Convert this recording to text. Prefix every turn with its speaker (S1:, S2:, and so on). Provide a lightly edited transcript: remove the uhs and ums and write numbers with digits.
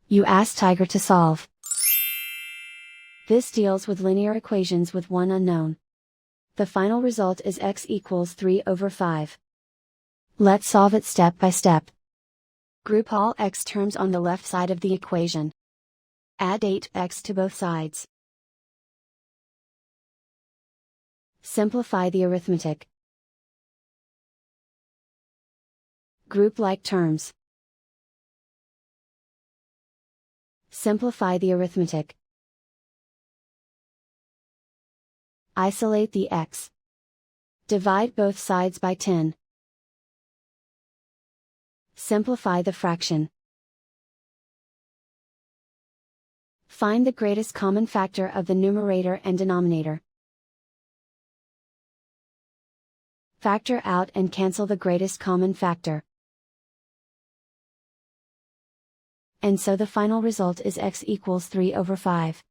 S1: You ask Tiger to solve. This deals with linear equations with one unknown. The final result is x equals 3 over 5. Let's solve it step by step. Group all x terms on the left side of the equation. Add 8x to both sides. Simplify the arithmetic. Group like terms. Simplify the arithmetic. Isolate the x. Divide both sides by 10. Simplify the fraction. Find the greatest common factor of the numerator and denominator. Factor out and cancel the greatest common factor. And so the final result is x equals 3 over 5.